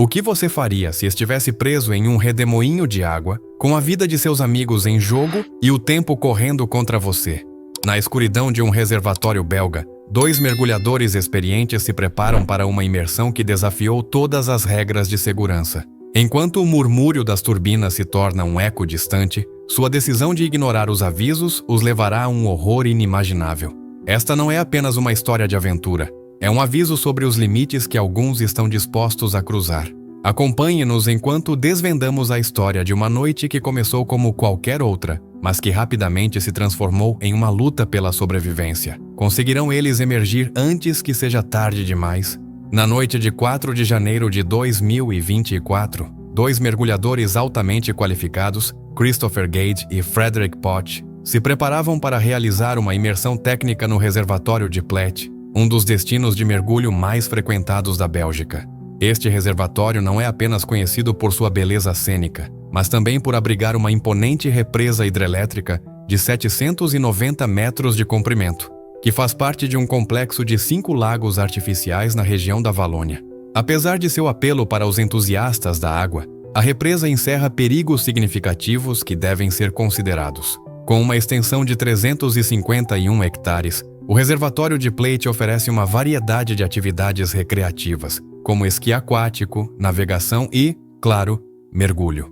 O que você faria se estivesse preso em um redemoinho de água, com a vida de seus amigos em jogo e o tempo correndo contra você? Na escuridão de um reservatório belga, 2 mergulhadores experientes se preparam para uma imersão que desafiou todas as regras de segurança. Enquanto o murmúrio das turbinas se torna um eco distante, sua decisão de ignorar os avisos os levará a um horror inimaginável. Esta não é apenas uma história de aventura, é um aviso sobre os limites que alguns estão dispostos a cruzar. Acompanhe-nos enquanto desvendamos a história de uma noite que começou como qualquer outra, mas que rapidamente se transformou em uma luta pela sobrevivência. Conseguirão eles emergir antes que seja tarde demais? Na noite de 4 de janeiro de 2024, 2 mergulhadores altamente qualificados, Christopher Gage e Frederick Potch, se preparavam para realizar uma imersão técnica no reservatório de Plett, um dos destinos de mergulho mais frequentados da Bélgica. Este reservatório não é apenas conhecido por sua beleza cênica, mas também por abrigar uma imponente represa hidrelétrica de 790 metros de comprimento, que faz parte de um complexo de 5 lagos artificiais na região da Valônia. Apesar de seu apelo para os entusiastas da água, a represa encerra perigos significativos que devem ser considerados. Com uma extensão de 351 hectares, o reservatório de Plett oferece uma variedade de atividades recreativas, como esqui aquático, navegação e, claro, mergulho.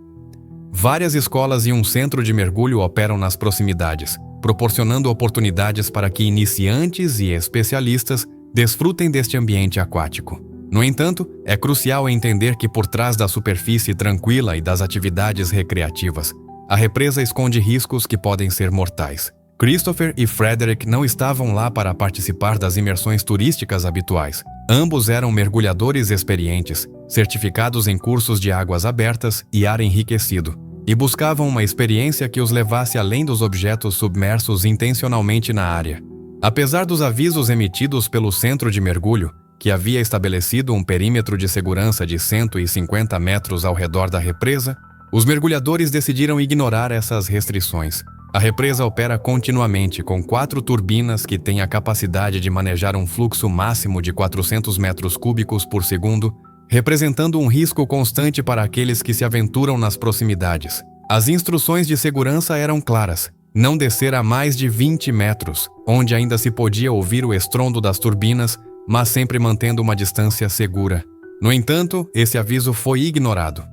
Várias escolas e um centro de mergulho operam nas proximidades, proporcionando oportunidades para que iniciantes e especialistas desfrutem deste ambiente aquático. No entanto, é crucial entender que por trás da superfície tranquila e das atividades recreativas, a represa esconde riscos que podem ser mortais. Christopher e Frederick não estavam lá para participar das imersões turísticas habituais. Ambos eram mergulhadores experientes, certificados em cursos de águas abertas e ar enriquecido, e buscavam uma experiência que os levasse além dos objetos submersos intencionalmente na área. Apesar dos avisos emitidos pelo centro de mergulho, que havia estabelecido um perímetro de segurança de 150 metros ao redor da represa, os mergulhadores decidiram ignorar essas restrições. A represa opera continuamente com 4 turbinas que têm a capacidade de manejar um fluxo máximo de 400 metros cúbicos por segundo, representando um risco constante para aqueles que se aventuram nas proximidades. As instruções de segurança eram claras: não descer a mais de 20 metros, onde ainda se podia ouvir o estrondo das turbinas, mas sempre mantendo uma distância segura. No entanto, esse aviso foi ignorado.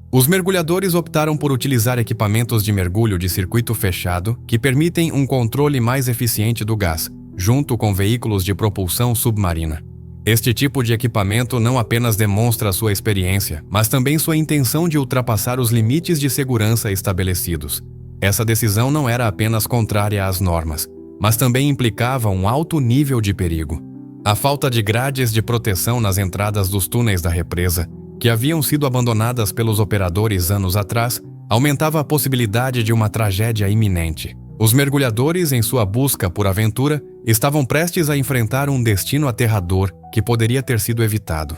Os mergulhadores optaram por utilizar equipamentos de mergulho de circuito fechado que permitem um controle mais eficiente do gás, junto com veículos de propulsão submarina. Este tipo de equipamento não apenas demonstra sua experiência, mas também sua intenção de ultrapassar os limites de segurança estabelecidos. Essa decisão não era apenas contrária às normas, mas também implicava um alto nível de perigo. A falta de grades de proteção nas entradas dos túneis da represa, que haviam sido abandonadas pelos operadores anos atrás, aumentava a possibilidade de uma tragédia iminente. Os mergulhadores, em sua busca por aventura, estavam prestes a enfrentar um destino aterrador que poderia ter sido evitado.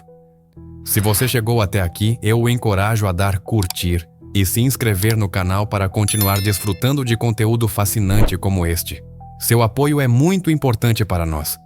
Se você chegou até aqui, eu o encorajo a dar curtir e se inscrever no canal para continuar desfrutando de conteúdo fascinante como este. Seu apoio é muito importante para nós.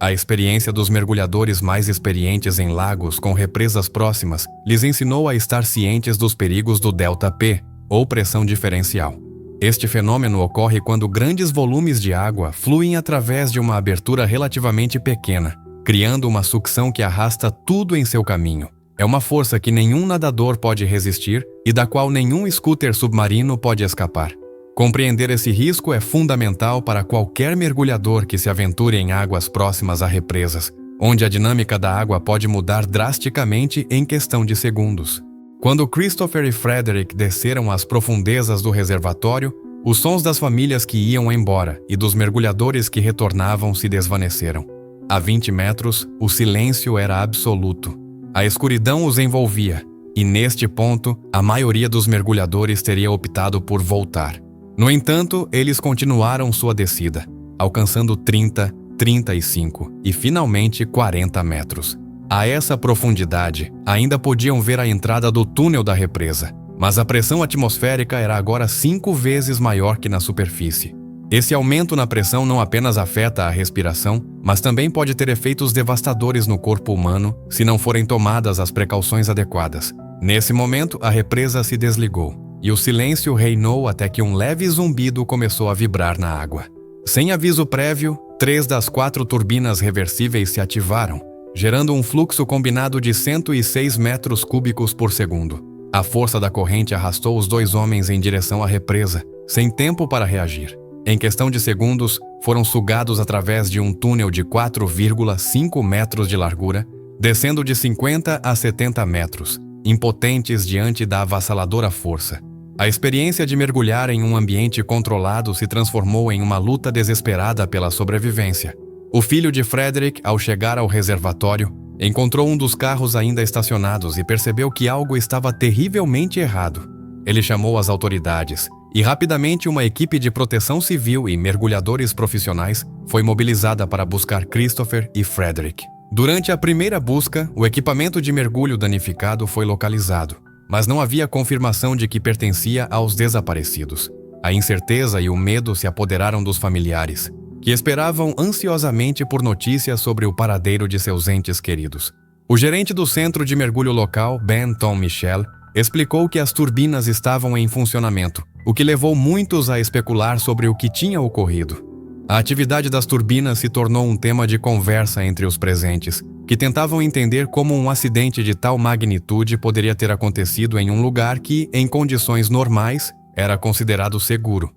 A experiência dos mergulhadores mais experientes em lagos com represas próximas lhes ensinou a estar cientes dos perigos do delta P, ou pressão diferencial. Este fenômeno ocorre quando grandes volumes de água fluem através de uma abertura relativamente pequena, criando uma sucção que arrasta tudo em seu caminho. É uma força que nenhum nadador pode resistir e da qual nenhum scooter submarino pode escapar. Compreender esse risco é fundamental para qualquer mergulhador que se aventure em águas próximas a represas, onde a dinâmica da água pode mudar drasticamente em questão de segundos. Quando Christopher e Frederick desceram às profundezas do reservatório, os sons das famílias que iam embora e dos mergulhadores que retornavam se desvaneceram. A 20 metros, o silêncio era absoluto. A escuridão os envolvia, e neste ponto, a maioria dos mergulhadores teria optado por voltar. No entanto, eles continuaram sua descida, alcançando 30, 35 e finalmente 40 metros. A essa profundidade, ainda podiam ver a entrada do túnel da represa, mas a pressão atmosférica era agora 5 vezes maior que na superfície. Esse aumento na pressão não apenas afeta a respiração, mas também pode ter efeitos devastadores no corpo humano se não forem tomadas as precauções adequadas. Nesse momento, a represa se desligou, e o silêncio reinou até que um leve zumbido começou a vibrar na água. Sem aviso prévio, 3 das 4 turbinas reversíveis se ativaram, gerando um fluxo combinado de 106 metros cúbicos por segundo. A força da corrente arrastou os 2 homens em direção à represa, sem tempo para reagir. Em questão de segundos, foram sugados através de um túnel de 4,5 metros de largura, descendo de 50 a 70 metros, impotentes diante da avassaladora força. A experiência de mergulhar em um ambiente controlado se transformou em uma luta desesperada pela sobrevivência. O filho de Frederick, ao chegar ao reservatório, encontrou um dos carros ainda estacionados e percebeu que algo estava terrivelmente errado. Ele chamou as autoridades, e rapidamente uma equipe de proteção civil e mergulhadores profissionais foi mobilizada para buscar Christopher e Frederick. Durante a primeira busca, o equipamento de mergulho danificado foi localizado, mas não havia confirmação de que pertencia aos desaparecidos. A incerteza e o medo se apoderaram dos familiares, que esperavam ansiosamente por notícias sobre o paradeiro de seus entes queridos. O gerente do centro de mergulho local, Ben Tom Michel, explicou que as turbinas estavam em funcionamento, o que levou muitos a especular sobre o que tinha ocorrido. A atividade das turbinas se tornou um tema de conversa entre os presentes, que tentavam entender como um acidente de tal magnitude poderia ter acontecido em um lugar que, em condições normais, era considerado seguro.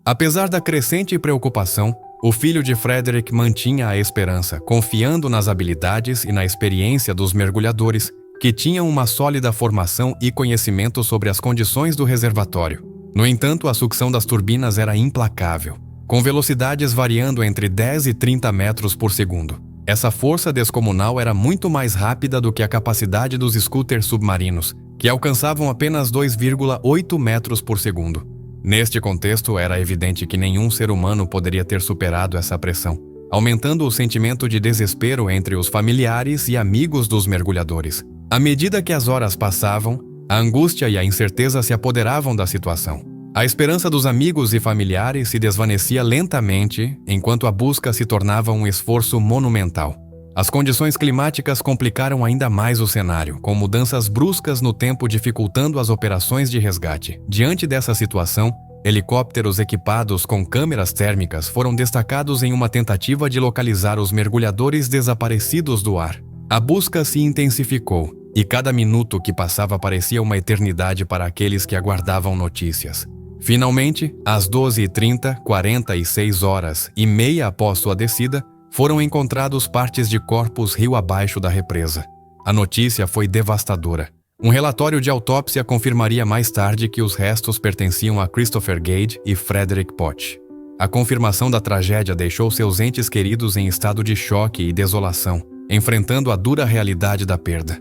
Apesar da crescente preocupação, o filho de Frederick mantinha a esperança, confiando nas habilidades e na experiência dos mergulhadores, que tinham uma sólida formação e conhecimento sobre as condições do reservatório. No entanto, a sucção das turbinas era implacável, com velocidades variando entre 10 e 30 metros por segundo. Essa força descomunal era muito mais rápida do que a capacidade dos scooters submarinos, que alcançavam apenas 2,8 metros por segundo. Neste contexto, era evidente que nenhum ser humano poderia ter superado essa pressão, aumentando o sentimento de desespero entre os familiares e amigos dos mergulhadores. À medida que as horas passavam, a angústia e a incerteza se apoderavam da situação. A esperança dos amigos e familiares se desvanecia lentamente, enquanto a busca se tornava um esforço monumental. As condições climáticas complicaram ainda mais o cenário, com mudanças bruscas no tempo dificultando as operações de resgate. Diante dessa situação, helicópteros equipados com câmeras térmicas foram destacados em uma tentativa de localizar os mergulhadores desaparecidos do ar. A busca se intensificou, e cada minuto que passava parecia uma eternidade para aqueles que aguardavam notícias. Finalmente, às 12h30, 46 horas e meia após sua descida, foram encontrados partes de corpos rio abaixo da represa. A notícia foi devastadora. Um relatório de autópsia confirmaria mais tarde que os restos pertenciam a Christopher Gage e Frederick Potch. A confirmação da tragédia deixou seus entes queridos em estado de choque e desolação, enfrentando a dura realidade da perda.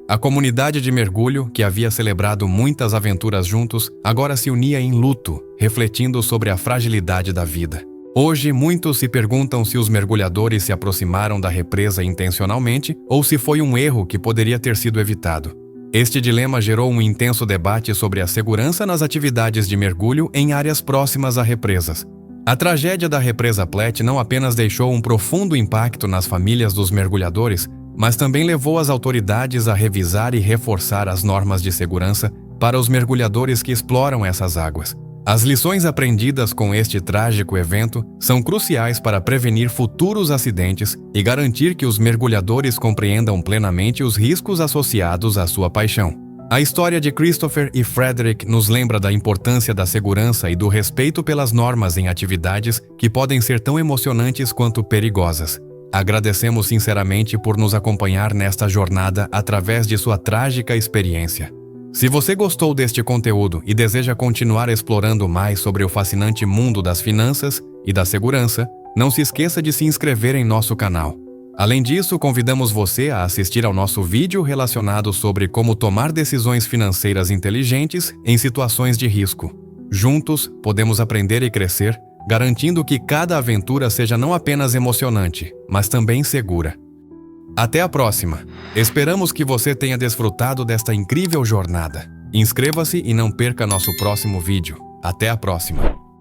A comunidade de mergulho, que havia celebrado muitas aventuras juntos, agora se unia em luto, refletindo sobre a fragilidade da vida. Hoje, muitos se perguntam se os mergulhadores se aproximaram da represa intencionalmente ou se foi um erro que poderia ter sido evitado. Este dilema gerou um intenso debate sobre a segurança nas atividades de mergulho em áreas próximas a represas. A tragédia da represa Platte não apenas deixou um profundo impacto nas famílias dos mergulhadores, mas também levou as autoridades a revisar e reforçar as normas de segurança para os mergulhadores que exploram essas águas. As lições aprendidas com este trágico evento são cruciais para prevenir futuros acidentes e garantir que os mergulhadores compreendam plenamente os riscos associados à sua paixão. A história de Christopher e Frederick nos lembra da importância da segurança e do respeito pelas normas em atividades que podem ser tão emocionantes quanto perigosas. Agradecemos sinceramente por nos acompanhar nesta jornada através de sua trágica experiência. Se você gostou deste conteúdo e deseja continuar explorando mais sobre o fascinante mundo das finanças e da segurança, não se esqueça de se inscrever em nosso canal. Além disso, convidamos você a assistir ao nosso vídeo relacionado sobre como tomar decisões financeiras inteligentes em situações de risco. Juntos, podemos aprender e crescer, garantindo que cada aventura seja não apenas emocionante, mas também segura. Até a próxima! Esperamos que você tenha desfrutado desta incrível jornada. Inscreva-se e não perca nosso próximo vídeo. Até a próxima!